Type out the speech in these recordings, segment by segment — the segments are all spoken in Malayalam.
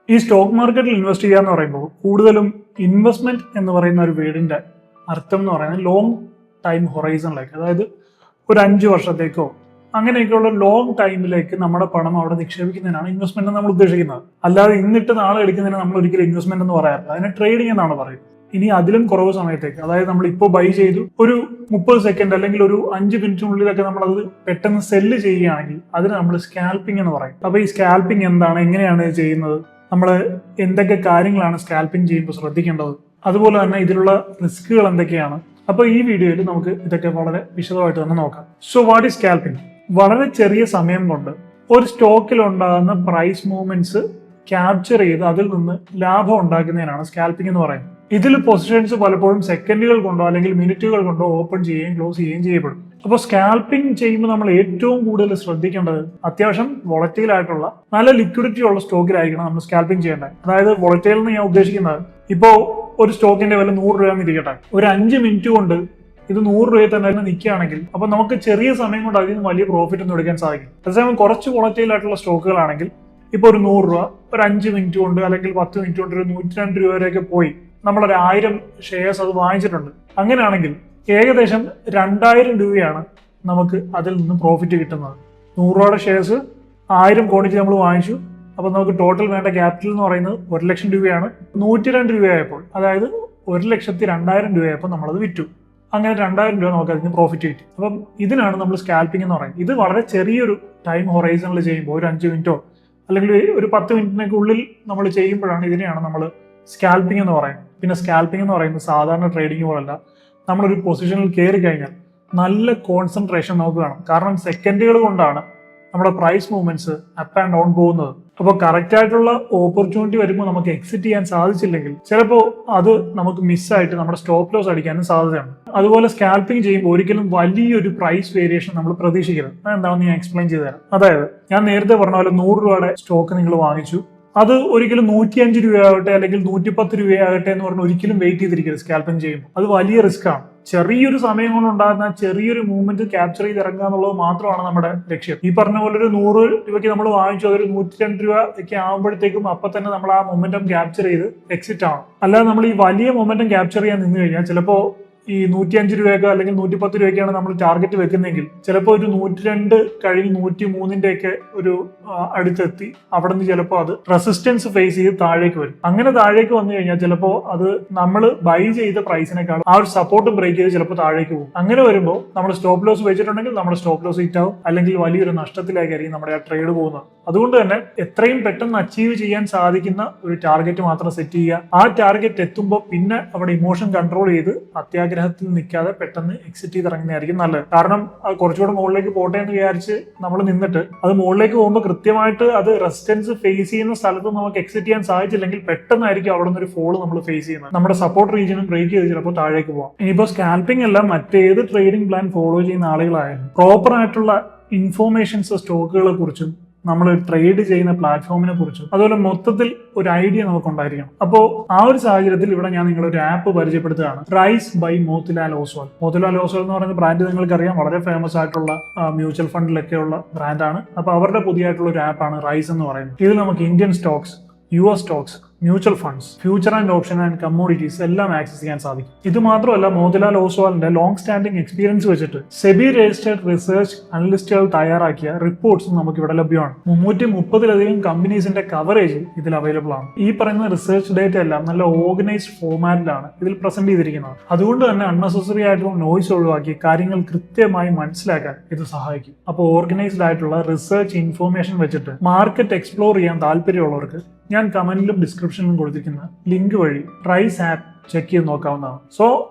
ഈ സ്റ്റോക്ക് മാർക്കറ്റിൽ ഇൻവെസ്റ്റ് ചെയ്യുക എന്ന് പറയുമ്പോൾ കൂടുതലും ഇൻവെസ്റ്റ്മെന്റ് എന്ന് പറയുന്ന ഒരു വേർഡിന്റെ അർത്ഥം എന്ന് പറയുന്നത് ലോങ് ടൈം ഹൊറൈസണിലേക്ക്, അതായത് ഒരു 5 വർഷത്തേക്കോ അങ്ങനെയൊക്കെയുള്ള ലോങ് ടൈമിലേക്ക് നമ്മുടെ പണം അവിടെ നിക്ഷേപിക്കുന്നതിനാണ് ഇൻവെസ്റ്റ്മെന്റ് നമ്മൾ ഉദ്ദേശിക്കുന്നത്. അല്ലാതെ ഇന്നിട്ട് നാളെ എടുക്കുന്നതിന് നമ്മൾ ഒരിക്കലും ഇൻവെസ്റ്റ്മെന്റ് എന്ന് പറയാറില്ല, അതിനെ ട്രേഡിംഗ് എന്നാണ് പറയുന്നത്. ഇനി അതിലും കുറവ് സമയത്തേക്ക്, അതായത് നമ്മൾ ഇപ്പോൾ ബൈ ചെയ്തു ഒരു 30 സെക്കൻഡ് അല്ലെങ്കിൽ ഒരു 5 മിനിറ്റിനുള്ളിലൊക്കെ നമ്മൾ അത് പെട്ടെന്ന് സെല്ല് ചെയ്യുകയാണെങ്കിൽ അതിന് നമ്മൾ സ്കാൽപ്പിംഗ് എന്ന് പറയും. അപ്പൊ ഈ സ്കാൽപ്പിംഗ് എന്താണ്, എങ്ങനെയാണ് ചെയ്യുന്നത്, നമ്മൾ എന്തൊക്കെ കാര്യങ്ങളാണ് സ്കാൽപ്പിംഗ് ചെയ്യുമ്പോൾ ശ്രദ്ധിക്കേണ്ടത്, അതുപോലെ തന്നെ ഇതിലുള്ള റിസ്കുകൾ എന്തൊക്കെയാണ്. അപ്പൊ ഈ വീഡിയോയിൽ നമുക്ക് ഇതൊക്കെ വളരെ വിശദമായിട്ട് തന്നെ നോക്കാം. So what is scalping? വളരെ ചെറിയ സമയം കൊണ്ട് ഒരു സ്റ്റോക്കിൽ ഉണ്ടാകുന്ന പ്രൈസ് മൂവ്മെന്റ്സ് ക്യാപ്ചർ ചെയ്ത് അതിൽ നിന്ന് ലാഭം ഉണ്ടാക്കുന്നതിനാണ് സ്കാൽപ്പിംഗ് എന്ന് പറയുന്നത്. ഇതിൽ പൊസിഷൻസ് പലപ്പോഴും സെക്കൻഡുകൾ കൊണ്ടോ അല്ലെങ്കിൽ മിനിറ്റുകൾ കൊണ്ടോ ഓപ്പൺ ചെയ്യുകയും ക്ലോസ് ചെയ്യുകയും ചെയ്യപ്പെടും. അപ്പോൾ സ്കാൽപ്പിംഗ് ചെയ്യുമ്പോൾ നമ്മൾ ഏറ്റവും കൂടുതൽ ശ്രദ്ധിക്കേണ്ടത് അത്യാവശ്യം വോളറ്റൈൽ ആയിട്ടുള്ള നല്ല ലിക്വിഡിറ്റി ഉള്ള സ്റ്റോക്കിലായിരിക്കണം നമ്മൾ സ്കാൽപ്പിംഗ് ചെയ്യേണ്ടത്. അതായത് വോളറ്റൈൽ എന്ന് ഞാൻ ഉദ്ദേശിക്കുന്നത്, ഇപ്പോൾ ഒരു സ്റ്റോക്കിന്റെ വില 100 രൂപ ഇരിക്കട്ടെ, ഒരു 5 മിനിറ്റ് കൊണ്ട് ഇത് 100 രൂപയിൽ തന്നെ നിൽക്കുകയാണെങ്കിൽ അപ്പൊ നമുക്ക് ചെറിയ സമയം കൊണ്ട് അതിൽ നിന്ന് വലിയ പ്രോഫിറ്റ് ഒന്നും എടുക്കാൻ സാധിക്കും. അതേസമയം കുറച്ച് വോളറ്റൈൽ ആയിട്ടുള്ള സ്റ്റോക്കുകളാണെങ്കിൽ ഇപ്പോൾ ഒരു 100 രൂപ ഒരു 5 മിനിറ്റ് കൊണ്ട് അല്ലെങ്കിൽ 10 മിനിറ്റ് കൊണ്ട് ഒരു 102 രൂപ വരെയൊക്കെ പോയി നമ്മളൊരു 1000 ഷെയർസ് അത് വാങ്ങിച്ചിട്ടുണ്ട്. അങ്ങനെയാണെങ്കിൽ ഏകദേശം 2000 രൂപയാണ് നമുക്ക് അതിൽ നിന്ന് പ്രോഫിറ്റ് കിട്ടുന്നത്. 100 രൂപയുടെ ഷെയർസ് 1000 ക്വാണ്ടിറ്റി നമ്മൾ വാങ്ങിച്ചു. അപ്പൊ നമുക്ക് ടോട്ടൽ വേണ്ട ക്യാപിറ്റൽ എന്ന് പറയുന്നത് 1 ലക്ഷം രൂപയാണ്. 102 രൂപയായപ്പോൾ, അതായത് 1,02,000 രൂപയായപ്പോൾ നമ്മളത് വിറ്റു. അങ്ങനെ 2000 രൂപ നമുക്ക് അതിന് പ്രോഫിറ്റ് കിട്ടി. അപ്പം ഇതിനാണ് നമ്മൾ സ്കാൽപ്പിംഗ് എന്ന് പറയുന്നത്. ഇത് വളരെ ചെറിയൊരു ടൈം ഹൊറൈസണിൽ ചെയ്യുമ്പോൾ ഒരു 5 മിനിറ്റോ അല്ലെങ്കിൽ ഒരു 10 മിനിറ്റിനൊക്കെ ഉള്ളിൽ നമ്മൾ ചെയ്യുമ്പോഴാണ് ഇതിനെയാണ് നമ്മൾ സ്കാൽപ്പിംഗ് എന്ന് പറയുന്നത്. പിന്നെ സ്കാൽപ്പിംഗ് എന്ന് പറയുന്നത് സാധാരണ ട്രേഡിംഗ് പോലല്ല. നമ്മളൊരു പൊസിഷനിൽ കയറി കഴിഞ്ഞാൽ നല്ല കോൺസെൻട്രേഷൻ നമുക്ക് വേണം. കാരണം സെക്കൻഡുകൾ കൊണ്ടാണ് നമ്മുടെ price movements up and down പോകുന്നത്. അപ്പോൾ കറക്റ്റ് ആയിട്ടുള്ള ഓപ്പർച്യൂണിറ്റി വരുമ്പോൾ നമുക്ക് എക്സിറ്റ് ചെയ്യാൻ സാധിച്ചില്ലെങ്കിൽ ചിലപ്പോൾ അത് നമുക്ക് മിസ്സായിട്ട് നമ്മുടെ സ്റ്റോപ്പ് ലോസ് അടിക്കാനും സാധ്യതയുണ്ട്. അതുപോലെ സ്കാൽപ്പിംഗ് ചെയ്യുമ്പോൾ ഒരിക്കലും വലിയൊരു പ്രൈസ് വേരിയേഷൻ നമ്മൾ പ്രതീക്ഷിക്കരുത്. അതെന്താണെന്ന് ഞാൻ എക്സ്പ്ലെയിൻ ചെയ്തു തരാം. അതായത് ഞാൻ നേരത്തെ പറഞ്ഞ പോലെ 100 രൂപയുടെ സ്റ്റോക്ക് നിങ്ങൾ വാങ്ങിച്ചു, അത് ഒരിക്കലും 105 രൂപയാകട്ടെ അല്ലെങ്കിൽ 110 രൂപയാകട്ടെ എന്ന് പറഞ്ഞ് ഒരിക്കലും വെയിറ്റ് ചെയ്തിരിക്കരുത്. സ്കാൽപ്പിംഗ് ചെയ്യുമ്പോൾ അത് വലിയ റിസ്ക് ആണ്. ചെറിയൊരു സമയം കൊണ്ട് ഉണ്ടാകുന്ന ചെറിയൊരു മൂവ്മെന്റ് ക്യാപ്ചർ ചെയ്ത് ഇറങ്ങുക എന്നുള്ളത് മാത്രമാണ് നമ്മുടെ ലക്ഷ്യം. ഈ പറഞ്ഞ പോലെ ഒരു 100 രൂപയ്ക്ക് നമ്മൾ വാങ്ങിച്ചു, അതൊരു 102 രൂപ ഒക്കെ ആകുമ്പോഴത്തേക്കും അപ്പൊ തന്നെ നമ്മൾ ആ മൊമെന്റം ക്യാപ്ചർ ചെയ്ത് എക്സിറ്റ് ആവണം. അല്ലാതെ നമ്മൾ ഈ വലിയ മൊമെന്റം ക്യാപ്ചർ ചെയ്യാൻ നിന്ന് കഴിഞ്ഞാൽ ചിലപ്പോൾ ഈ 105 രൂപയൊക്കെ അല്ലെങ്കിൽ 110 രൂപയൊക്കെയാണ് നമ്മൾ ടാർഗറ്റ് വെക്കുന്നെങ്കിൽ ചിലപ്പോൾ ഒരു 102 കഴിഞ്ഞ് 103 ഒക്കെ ഒരു അടുത്തെത്തി അവിടെ നിന്ന് ചിലപ്പോൾ അത് റെസിസ്റ്റൻസ് ഫേസ് ചെയ്ത് താഴേക്ക് വരും. അങ്ങനെ താഴേക്ക് വന്നു കഴിഞ്ഞാൽ ചിലപ്പോൾ അത് നമ്മൾ ബൈ ചെയ്ത പ്രൈസിനേക്കാൾ ആ ഒരു സപ്പോർട്ട് ബ്രേക്ക് ചെയ്ത് ചിലപ്പോൾ താഴേക്ക് പോകും. അങ്ങനെ വരുമ്പോൾ നമ്മൾ സ്റ്റോപ്പ് ലോസ് വെച്ചിട്ടുണ്ടെങ്കിൽ നമ്മുടെ സ്റ്റോപ്പ് ലോസ് ഹിറ്റ് ആവും, അല്ലെങ്കിൽ വലിയൊരു നഷ്ടത്തിലേക്കായിരിക്കും നമ്മുടെ ആ ട്രേഡ് പോകുന്നത്. അതുകൊണ്ട് തന്നെ എത്രയും പെട്ടെന്ന് അച്ചീവ് ചെയ്യാൻ സാധിക്കുന്ന ഒരു ടാർഗറ്റ് മാത്രം സെറ്റ് ചെയ്യുക. ആ ടാർഗറ്റ് എത്തുമ്പോൾ പിന്നെ അവിടെ ഇമോഷൻ കൺട്രോൾ ചെയ്ത് അത്യാഗ്രഹത്തിൽ നിൽക്കാതെ പെട്ടെന്ന് എക്സിറ്റ് ചെയ്ത് ഇറങ്ങുന്നതായിരിക്കും നല്ലത്. കാരണം കുറച്ചുകൂടെ മുകളിലേക്ക് പോട്ടെ എന്ന് വിചാരിച്ച് നമ്മൾ നിന്നിട്ട് അത് മുകളിലേക്ക് പോകുമ്പോൾ കൃത്യമായിട്ട് അത് റെസിസ്റ്റൻസ് ഫേസ് ചെയ്യുന്ന സ്ഥലത്ത് നമുക്ക് എക്സിറ്റ് ചെയ്യാൻ സാധിച്ചില്ലെങ്കിൽ പെട്ടെന്നായിരിക്കും അവിടെ നിന്ന് ഒരു ഫോള് നമ്മൾ ഫേസ് ചെയ്യുന്നത്. നമ്മുടെ സപ്പോർട്ട് റീജിയനും ബ്രേക്ക് ചെയ്ത് ചിലപ്പോൾ താഴേക്ക് പോകാം. ഇനിയിപ്പോൾ സ്കാൽപ്പിംഗ് അല്ല, മറ്റേത് ട്രേഡിംഗ് പ്ലാൻ ഫോളോ ചെയ്യുന്ന ആളുകളായാലും പ്രോപ്പർ ആയിട്ടുള്ള ഇൻഫോർമേഷൻസ് സ്റ്റോക്കുകളെ കുറിച്ചും നമ്മൾ ട്രേഡ് ചെയ്യുന്ന പ്ലാറ്റ്ഫോമിനെ കുറിച്ചും അതുപോലെ മൊത്തത്തിൽ ഒരു ഐഡിയ നമുക്ക് ഉണ്ടായിരിക്കണം. അപ്പോൾ ആ ഒരു സാഹചര്യത്തിൽ ഇവിടെ ഞാൻ നിങ്ങളൊരു ആപ്പ് പരിചയപ്പെടുത്തുകയാണ്, റൈസ് ബൈ മോത്തിലാൽ ഓസ്വാൾ. മോത്തിലാൽ ഓസ്വാൾ എന്ന് പറയുന്ന ബ്രാൻഡ് നിങ്ങൾക്കറിയാം, വളരെ ഫേമസ് ആയിട്ടുള്ള മ്യൂച്വൽ ഫണ്ടിലൊക്കെയുള്ള ബ്രാൻഡാണ്. അപ്പോൾ അവരുടെ പുതിയതായിട്ടുള്ള ഒരു ആപ്പാണ് റൈസ് എന്ന് പറയുന്നത്. ഇതിൽ നമുക്ക് Indian stocks, US stocks, mutual funds, future and option and commodities എല്ലാം ആക്സസ് ചെയ്യാൻ സാധിക്കും. ഇത് മാത്രമല്ല, മോത്തിലാൽ ഓസ്വാളിന്റെ ലോങ് സ്റ്റാൻഡിംഗ് എക്സ്പീരിയൻസ് വെച്ചിട്ട് സെബി രജിസ്റ്റേർഡ് റിസർച്ച് അനലിസ്റ്റുകൾ തയ്യാറാക്കിയ റിപ്പോർട്ട്സും നമുക്ക് ഇവിടെ ലഭ്യമാണ്. 330-ലധികം കമ്പനീസിന്റെ കവറേജ് ഇതിൽ അവൈലബിൾ ആണ്. ഈ പറയുന്ന റിസർച്ച് ഡേറ്റ എല്ലാം നല്ല ഓർഗനൈസ്ഡ് ഫോർമാറ്റിലാണ് ഇതിൽ പ്രസന്റ് ചെയ്തിരിക്കുന്നത്. അതുകൊണ്ട് തന്നെ അൺനെസസറി ആയിട്ടുള്ള നോയ്സ് ഒഴിവാക്കി കാര്യങ്ങൾ കൃത്യമായി മനസ്സിലാക്കാൻ ഇത് സഹായിക്കും. അപ്പോൾ ഓർഗനൈസ്ഡ് ആയിട്ടുള്ള റിസർച്ച് ഇൻഫോർമേഷൻ വെച്ചിട്ട് മാർക്കറ്റ് എക്സ്പ്ലോർ ചെയ്യാൻ താല്പര്യമുള്ളവർക്ക് ഞാൻ കമന്റിലും ഡിസ്ക്രിപ്ഷനിലും കൊടുത്തിരിക്കുന്ന ലിങ്ക് വഴി റൈസ് ആപ്പ് ചെക്ക് ചെയ്ത് നോക്കാവുന്നതാണ്. സോ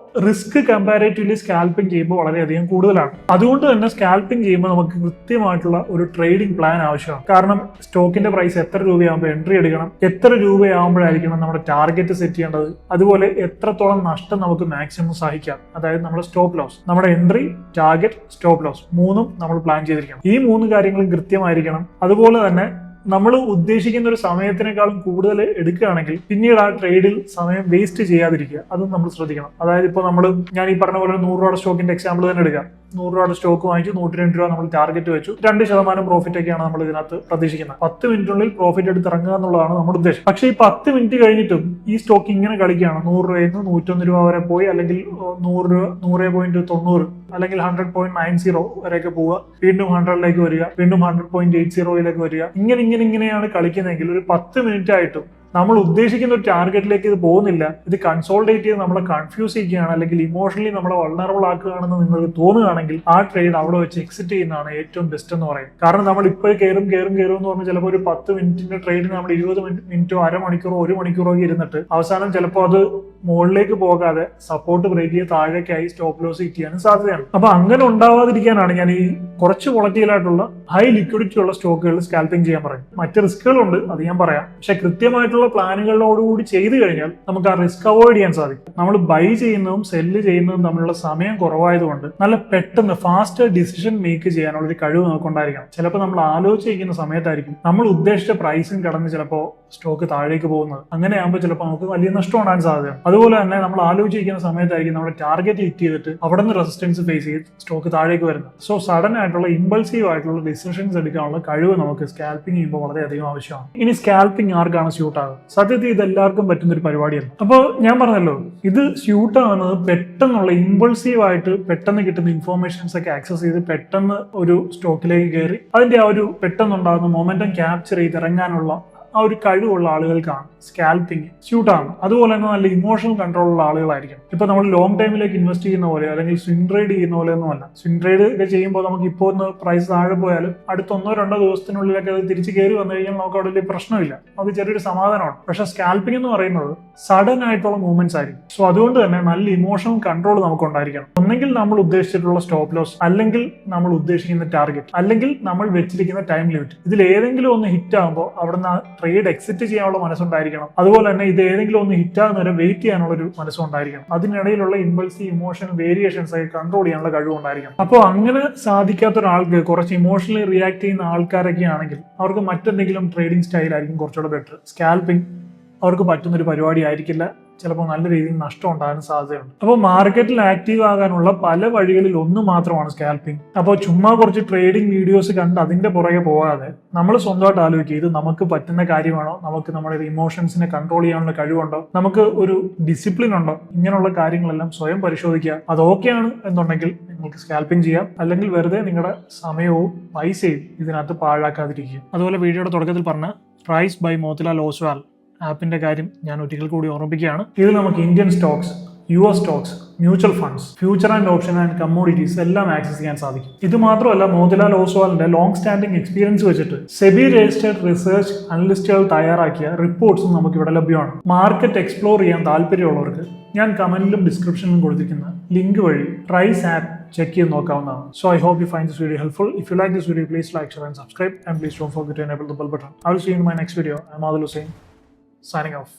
റിസ്ക് കമ്പാരേറ്റീവ്ലി സ്കാൽപ്പിംഗ് ചെയ്യുമ്പോൾ വളരെയധികം കൂടുതലാണ്. അതുകൊണ്ട് തന്നെ സ്കാൽപ്പിംഗ് ചെയ്യുമ്പോൾ നമുക്ക് കൃത്യമായിട്ടുള്ള ഒരു ട്രേഡിംഗ് പ്ലാൻ ആവശ്യമാണ്. കാരണം സ്റ്റോക്കിന്റെ പ്രൈസ് എത്ര രൂപയാകുമ്പോൾ എൻട്രി എടുക്കണം, എത്ര രൂപയാകുമ്പോഴായിരിക്കണം നമ്മുടെ ടാർഗറ്റ് സെറ്റ് ചെയ്യേണ്ടത്, അതുപോലെ എത്രത്തോളം നഷ്ടം നമുക്ക് മാക്സിമം സഹിക്കാം, അതായത് നമ്മുടെ സ്റ്റോപ്പ് ലോസ്, നമ്മുടെ എൻട്രി, ടാർഗറ്റ്, സ്റ്റോപ്പ് ലോസ് മൂന്നും നമ്മൾ പ്ലാൻ ചെയ്തിരിക്കണം. ഈ 3 കാര്യങ്ങളും കൃത്യമായിരിക്കണം. അതുപോലെ തന്നെ നമ്മൾ ഉദ്ദേശിക്കുന്ന ഒരു സമയത്തിനേക്കാളും കൂടുതൽ എടുക്കുകയാണെങ്കിൽ പിന്നീട് ആ ട്രേഡിൽ സമയം വേസ്റ്റ് ചെയ്യാതിരിക്കുക, അതും നമ്മൾ ശ്രദ്ധിക്കണം. അതായത് ഇപ്പോൾ ഞാൻ ഈ പറഞ്ഞ പോലെ 100 രൂപയുടെ സ്റ്റോക്കിന്റെ എക്സാമ്പിൾ തന്നെ എടുക്കാം. 100 രൂപയുടെ സ്റ്റോക്ക് വാങ്ങിച്ചു, 102 രൂപ നമ്മൾ ടാർഗറ്റ് വെച്ചു, 2% പ്രോഫിറ്റ് ഒക്കെയാണ് നമ്മൾ ഇതിനകത്ത് പ്രതീക്ഷിക്കുന്നത്. 10 മിനിറ്റിനുള്ളിൽ പ്രോഫിറ്റ് എടുത്ത് ഇറങ്ങുക എന്നുള്ളതാണ് നമ്മുടെ ഉദ്ദേശം. പക്ഷേ ഈ 10 മിനിറ്റ് കഴിഞ്ഞിട്ടും ഈ സ്റ്റോക്ക് ഇങ്ങനെ കളിക്കുകയാണ്. 100 രൂപയിൽ നിന്ന് 101 രൂപ വരെ പോയി, അല്ലെങ്കിൽ 100.90 അല്ലെങ്കിൽ 100.90 വരെയൊക്കെ പോവുക, വീണ്ടും 100ലേക്ക് വരിക, വീണ്ടും 100.80 വരിക. ഇങ്ങനെയാണ് കളിക്കുന്നതെങ്കിൽ ഒരു 10 മിനിറ്റ് ആയിട്ടും നമ്മൾ ഉദ്ദേശിക്കുന്ന ഒരു ടാർഗറ്റിലേക്ക് ഇത് പോകുന്നില്ല. ഇത് കൺസോൾട്ടേറ്റ് ചെയ്ത് നമ്മളെ കൺഫ്യൂസ് ചെയ്യുകയാണ്, അല്ലെങ്കിൽ ഇമോഷണലി നമ്മളെ വൾണറബിൾ ആക്കുകയാണെന്ന് നിങ്ങൾക്ക് തോന്നുകയാണെങ്കിൽ ആ ട്രേഡ് അവിടെ വെച്ച് എക്സിറ്റ് ചെയ്യുന്നതാണ് ഏറ്റവും ബെസ്റ്റ് എന്ന് പറയും. കാരണം നമ്മൾ ഇപ്പോൾ കയറും എന്ന് പറഞ്ഞാൽ ചിലപ്പോൾ ഒരു 10 മിനിറ്റിന്റെ ട്രേഡിന് നമ്മൾ 20 മിനിറ്റോ അരമണിക്കൂറോ 1 മണിക്കൂറോ ഇരുന്നിട്ട് അവസാനം ചിലപ്പോൾ അത് മുകളിലേക്ക് പോകാതെ സപ്പോർട്ട് ബ്രേക്ക് ചെയ്ത് താഴേക്കായി സ്റ്റോപ്പ് ലോസ് ഹിറ്റ് ചെയ്യാനും സാധ്യതയാണ്. അപ്പൊ അങ്ങനെ ഉണ്ടാവാതിരിക്കാനാണ് ഞാൻ ഈ കുറച്ച് വോളറ്റൈൽ ആയിട്ടുള്ള ഹൈ ലിക്വിഡിറ്റി ഉള്ള സ്റ്റോക്കുകൾ സ്കാൽപ്പിംഗ് ചെയ്യാൻ പറയും. മറ്റ് റിസ്കുകളുണ്ട്, അത് ഞാൻ പറയാം. പക്ഷെ കൃത്യമായിട്ടുള്ള പ്ലാനുകളോടുകൂടി ചെയ്തു കഴിഞ്ഞാൽ നമുക്ക് ആ റിസ്ക് അവോയ്ഡ് ചെയ്യാൻ സാധിക്കും. നമ്മൾ ബൈ ചെയ്യുന്നതും സെല്ല് ചെയ്യുന്നതും തമ്മിലുള്ള സമയം കുറവായതുകൊണ്ട് നല്ല പെട്ടെന്ന് ഫാസ്റ്റ് ഡിസിഷൻ മേക്ക് ചെയ്യാനുള്ള ഒരു കഴിവ് നമുക്കുണ്ടായിരിക്കണം. ചിലപ്പോൾ നമ്മൾ ആലോചിച്ചിരിക്കുന്ന സമയത്തായിരിക്കും നമ്മൾ ഉദ്ദേശിച്ച പ്രൈസും കടന്ന് ചിലപ്പോൾ സ്റ്റോക്ക് താഴേക്ക് പോകുന്നത്. അങ്ങനെയാകുമ്പോൾ ചിലപ്പോൾ നമുക്ക് വലിയ നഷ്ടം ഉണ്ടാകാൻ സാധ്യതയാണ്. അതുപോലെ തന്നെ നമ്മൾ ആലോചിച്ചിരിക്കുന്ന സമയത്തായിരിക്കും നമ്മുടെ ടാർഗറ്റ് ഹിറ്റ് ചെയ്തിട്ട് അവിടെ നിന്ന് റെസിസ്റ്റൻസ് ഫേസ് ചെയ്ത് സ്റ്റോക്ക് താഴേക്ക് വരുന്നത്. സോ സഡൻ ആയിട്ടുള്ള ഇമ്പൾസീവ് ആയിട്ടുള്ള ഡിസിഷൻസ് എടുക്കാനുള്ള കഴിവ് നമുക്ക് സ്കാൽപ്പിംഗ് ചെയ്യുമ്പോൾ വളരെയധികം ആവശ്യമാണ്. ഇനി സ്കാൽപ്പിംഗ് ആർക്കാണ് സ്യൂട്ട് ആകുന്നത്? സത്യത്തിൽ ഇത് എല്ലാവർക്കും പറ്റുന്ന ഒരു പരിപാടിയല്ല. അപ്പോൾ ഞാൻ പറഞ്ഞല്ലോ, ഇത് സ്യൂട്ട് ആകുന്നത് പെട്ടെന്നുള്ള ഇമ്പൾസീവ് ആയിട്ട് പെട്ടെന്ന് കിട്ടുന്ന ഇൻഫോർമേഷൻസ് ഒക്കെ ആക്സസ് ചെയ്ത് പെട്ടെന്ന് ഒരു സ്റ്റോക്കിലേക്ക് കയറി അതിന്റെ ആ ഒരു പെട്ടെന്നുണ്ടാകുന്ന മൊമെന്റം ക്യാപ്ചർ ചെയ്ത് ഇറങ്ങാനുള്ള ആ ഒരു കഴിവുള്ള ആളുകൾക്കാണ് സ്കാൽപ്പിംഗ് സ്യൂട്ട് ആണ്. അതുപോലെ തന്നെ നല്ല ഇമോഷണൽ കൺട്രോൾ ഉള്ള ആളുകളായിരിക്കും. ഇപ്പൊ നമ്മൾ ലോങ് ടൈമിലേക്ക് ഇൻവെസ്റ്റ് ചെയ്യുന്ന പോലെ അല്ലെങ്കിൽ സ്വിംഗ് ട്രേഡ് ചെയ്യുന്ന പോലെ ഒന്നുമല്ല. സ്വിംഗ് ട്രേഡ് ഒക്കെ ചെയ്യുമ്പോൾ നമുക്ക് ഇപ്പോൾ ഒന്ന് പ്രൈസ് താഴെ പോയാലും അടുത്ത 1-2 ദിവസത്തിനുള്ളിലൊക്കെ അത് തിരിച്ച് കയറി വന്നു കഴിഞ്ഞാൽ നമുക്ക് അവിടെ വലിയ പ്രശ്നമില്ല, നമുക്ക് ചെറിയൊരു സമാധാനമാണ്. പക്ഷെ സ്കാൽപ്പിംഗ് എന്ന് പറയുന്നത് സഡൻ ആയിട്ടുള്ള മൂവ്മെന്റ്സ് ആയിരിക്കും. സോ അതുകൊണ്ട് തന്നെ നല്ല ഇമോഷണൽ കൺട്രോൾ നമുക്ക് ഉണ്ടായിരിക്കണം. ഒന്നെങ്കിൽ നമ്മൾ ഉദ്ദേശിച്ചിട്ടുള്ള സ്റ്റോപ്പ് ലോസ്, അല്ലെങ്കിൽ നമ്മൾ ഉദ്ദേശിക്കുന്ന ടാർഗറ്റ്, അല്ലെങ്കിൽ നമ്മൾ വെച്ചിരിക്കുന്ന ടൈം ലിമിറ്റ്. ഇതിൽ ഏതെങ്കിലും ഒന്ന് ഹിറ്റ് ആകുമ്പോൾ അവിടുന്ന് ട്രേഡ് എക്സിറ്റ് ചെയ്യാനുള്ള മനസ്സുണ്ടായിരിക്കണം. അതുപോലെ തന്നെ ഇത് ഏതെങ്കിലും ഒന്ന് ഹിറ്റ് ആകുന്ന വരെ വെയിറ്റ് ചെയ്യാനുള്ള ഒരു മനസ്സുണ്ടായിരിക്കണം. അതിനിടയിലുള്ള ഇമ്പൾസീവ് ഇമോഷൻ വേരിയേഷൻസ് ഒക്കെ കൺട്രോൾ ചെയ്യാനുള്ള കഴിവുണ്ടായിരിക്കണം. അപ്പോൾ അങ്ങനെ സാധിക്കാത്ത ഒരാൾക്ക്, കുറച്ച് ഇമോഷണലി റിയാക്ട് ചെയ്യുന്ന ആൾക്കാരൊക്കെ ആണെങ്കിൽ അവർക്ക് മറ്റെന്തെങ്കിലും ട്രേഡിംഗ് സ്റ്റൈൽ ആയിരിക്കും കുറച്ചുകൂടെ ബെറ്റർ. സ്കാൽപ്പിംഗ് അവർക്ക് പറ്റുന്നൊരു പരിപാടി ആയിരിക്കില്ല. ചിലപ്പോൾ നല്ല രീതിയിൽ നഷ്ടം ഉണ്ടാകാൻ സാധ്യതയുണ്ട്. അപ്പോൾ മാർക്കറ്റിൽ ആക്റ്റീവ് ആകാനുള്ള പല വഴികളിൽ ഒന്ന് മാത്രമാണ് സ്കാൽപ്പിംഗ്. അപ്പോൾ ചുമ്മാ കുറച്ച് ട്രേഡിംഗ് വീഡിയോസ് കണ്ട് അതിന്റെ പുറകെ പോകാതെ നമ്മൾ സ്വന്തമായിട്ട് ആലോചിക്കുക, ഇത് നമുക്ക് പറ്റുന്ന കാര്യമാണോ, നമുക്ക് നമ്മുടെ ഇമോഷൻസിനെ കൺട്രോൾ ചെയ്യാനുള്ള കഴിവുണ്ടോ, നമുക്ക് ഒരു ഡിസിപ്ലിൻ ഉണ്ടോ, ഇങ്ങനെയുള്ള കാര്യങ്ങളെല്ലാം സ്വയം പരിശോധിക്കുക. അത് ഓക്കെയാണ് എന്നുണ്ടെങ്കിൽ നിങ്ങൾക്ക് സ്കാൽപ്പിംഗ് ചെയ്യാം, അല്ലെങ്കിൽ വെറുതെ നിങ്ങളുടെ സമയവും പൈസയും ഇതിനകത്ത് പാഴാക്കാതിരിക്കുക. അതുപോലെ വീഡിയോയുടെ തുടക്കത്തിൽ പറഞ്ഞ പ്രൈസ് ബൈ മോത്തിലാൽ ഓസ്വാൾ ആപ്പിന്റെ കാര്യം ഞാൻ ഒരിക്കൽ കൂടി ഓർമ്മിപ്പിക്കുകയാണ്. ഇത് നമുക്ക് Indian stocks, US stocks, mutual funds, future and option and commodities എല്ലാം ആക്സസ് ചെയ്യാൻ സാധിക്കും. ഇത് മാത്രമല്ല, മോത്തിലാൽ ഓസ്വാളിന്റെ ലോങ് സ്റ്റാൻഡിംഗ് എക്സ്പീരിയൻസ് വെച്ചിട്ട് സെബി രജിസ്റ്റേർഡ് റിസർച്ച് അനലിസ്റ്റുകൾ തയ്യാറാക്കിയ റിപ്പോർട്ട്സും നമുക്ക് ഇവിടെ ലഭ്യമാണ്. മാർക്കറ്റ് എക്സ്പ്ലോർ ചെയ്യാൻ താല്പര്യമുള്ളവർക്ക് ഞാൻ കമന്റിലും ഡിസ്ക്രിപ്ഷനിലും കൊടുത്തിരിക്കുന്ന ലിങ്ക് വഴി ട്രൈസ് ആപ്പ് ചെക്ക് ചെയ്ത് നോക്കാവുന്നതാണ്. So I hope you find this video helpful. If you like this video, please like, share and subscribe, and please don't forget to enable the bell button. I will see you in my next video. I'm Adil Hussain, signing off.